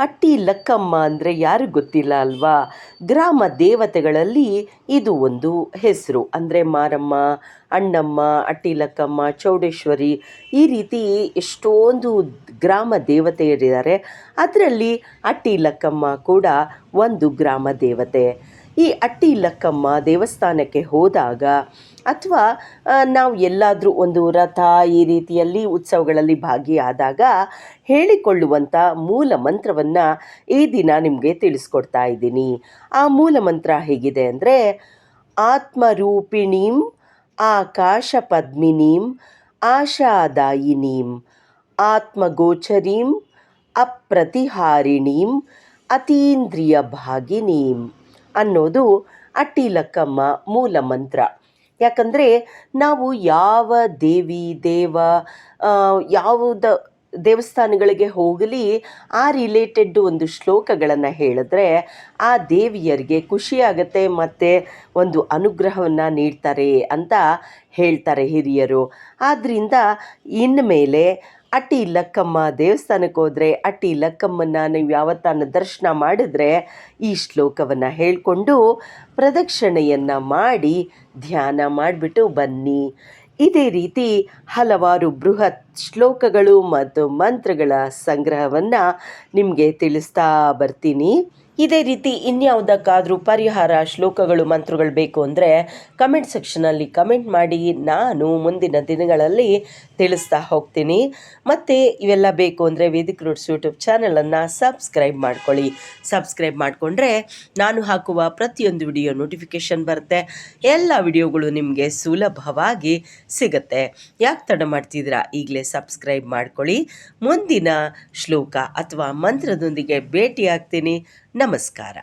ಅಟ್ಟಿ ಲಕ್ಕಮ್ಮ ಅಂದರೆ ಯಾರಿಗೂ ಗೊತ್ತಿಲ್ಲ ಅಲ್ವಾ? ಗ್ರಾಮ ದೇವತೆಗಳಲ್ಲಿ ಇದು ಒಂದು ಹೆಸರು. ಅಂದರೆ ಮಾರಮ್ಮ, ಅಣ್ಣಮ್ಮ, ಅಟ್ಟಿ ಲಕ್ಕಮ್ಮ, ಚೌಡೇಶ್ವರಿ, ಈ ರೀತಿ ಎಷ್ಟೊಂದು ಗ್ರಾಮ ದೇವತೆಯರಿದ್ದಾರೆ. ಅದರಲ್ಲಿ ಅಟ್ಟಿ ಲಕ್ಕಮ್ಮ ಕೂಡ ಒಂದು ಗ್ರಾಮ ದೇವತೆ. ಈ ಅಟ್ಟಿ ಲಕ್ಕಮ್ಮ ದೇವಸ್ಥಾನಕ್ಕೆ ಹೋದಾಗ ಅಥವಾ ನಾವು ಎಲ್ಲಾದರೂ ಒಂದು ರಥ ಈ ರೀತಿಯಲ್ಲಿ ಉತ್ಸವಗಳಲ್ಲಿ ಭಾಗಿಯಾದಾಗ ಹೇಳಿಕೊಳ್ಳುವಂಥ ಮೂಲ ಮಂತ್ರವನ್ನು ಈ ದಿನ ನಿಮಗೆ ತಿಳಿಸ್ಕೊಡ್ತಾ ಇದ್ದೀನಿ. ಆ ಮೂಲ ಮಂತ್ರ ಹೇಗಿದೆ ಅಂದರೆ, ಆತ್ಮರೂಪಿಣೀಂ ಆಕಾಶ ಪದ್ಮಿನೀಂ ಆಶಾದಾಯಿನೀಂ ಆತ್ಮಗೋಚರೀಂ ಅಪ್ರತಿಹಾರಿಣೀಂ ಅತೀಂದ್ರಿಯ ಭಾಗಿನೀಂ ಅನ್ನೋದು ಅಟ್ಟಿ ಲಕ್ಕಮ್ಮ ಮೂಲ ಮಂತ್ರ. ಯಾಕಂದರೆ ನಾವು ಯಾವ ದೇವಿ ದೇವ ಯಾವುದ ದೇವಸ್ಥಾನಗಳಿಗೆ ಹೋಗಲಿ ಆ ರಿಲೇಟೆಡ್ ಒಂದು ಶ್ಲೋಕಗಳನ್ನು ಹೇಳಿದ್ರೆ ಆ ದೇವಿಯರಿಗೆ ಖುಷಿಯಾಗತ್ತೆ ಮತ್ತು ಒಂದು ಅನುಗ್ರಹವನ್ನು ನೀಡ್ತಾರೆ ಅಂತ ಹೇಳ್ತಾರೆ ಹಿರಿಯರು. ಆದ್ದರಿಂದ ಇನ್ಮೇಲೆ ಅಟ್ಟಿ ಲಕ್ಕಮ್ಮ ದೇವಸ್ಥಾನಕ್ಕೆ ಹೋದರೆ ಅಟ್ಟಿ ಲಕ್ಕಮ್ಮನ ನೀವು ಯಾವತ್ತಾನ ದರ್ಶನ ಮಾಡಿದ್ರೆ ಈ ಶ್ಲೋಕವನ್ನು ಹೇಳಿಕೊಂಡು ಪ್ರದಕ್ಷಿಣೆಯನ್ನು ಮಾಡಿ ಧ್ಯಾನ ಮಾಡಿಬಿಟ್ಟು ಬನ್ನಿ. ಇದೇ ರೀತಿ ಹಲವಾರು ಬೃಹತ್ ಶ್ಲೋಕಗಳು ಮತ್ತು ಮಂತ್ರಗಳ ಸಂಗ್ರಹವನ್ನು ನಿಮಗೆ ತಿಳಿಸ್ತಾ ಬರ್ತೀನಿ. ಇದೇ ರೀತಿ ಇನ್ಯಾವುದಕ್ಕಾದರೂ ಪರಿಹಾರ ಶ್ಲೋಕಗಳು ಮಂತ್ರಗಳು ಬೇಕು ಅಂದರೆ ಕಮೆಂಟ್ ಸೆಕ್ಷನಲ್ಲಿ ಕಮೆಂಟ್ ಮಾಡಿ, ನಾನು ಮುಂದಿನ ದಿನಗಳಲ್ಲಿ ತಿಳಿಸ್ತಾ ಹೋಗ್ತೀನಿ. ಮತ್ತು ಇವೆಲ್ಲ ಬೇಕು ಅಂದರೆ ವೇದಿಕ್ ರೂಟ್ಸ್ ಯೂಟ್ಯೂಬ್ ಚಾನಲನ್ನು ಸಬ್ಸ್ಕ್ರೈಬ್ ಮಾಡ್ಕೊಳ್ಳಿ. ಸಬ್ಸ್ಕ್ರೈಬ್ ಮಾಡಿಕೊಂಡ್ರೆ ನಾನು ಹಾಕುವ ಪ್ರತಿಯೊಂದು ವಿಡಿಯೋ ನೋಟಿಫಿಕೇಷನ್ ಬರುತ್ತೆ. ಎಲ್ಲ ವಿಡಿಯೋಗಳು ನಿಮಗೆ ಸುಲಭವಾಗಿ ಸಿಗುತ್ತೆ. ಯಾಕೆ ತಡ ಮಾಡ್ತಿದ್ದೀರಾ? ಈಗಲೇ ಸಬ್ಸ್ಕ್ರೈಬ್ ಮಾಡ್ಕೊಳ್ಳಿ. ಮುಂದಿನ ಶ್ಲೋಕ ಅಥವಾ ಮಂತ್ರದೊಂದಿಗೆ ಭೇಟಿ ಆಗ್ತೀನಿ. ನಮಸ್ಕಾರ.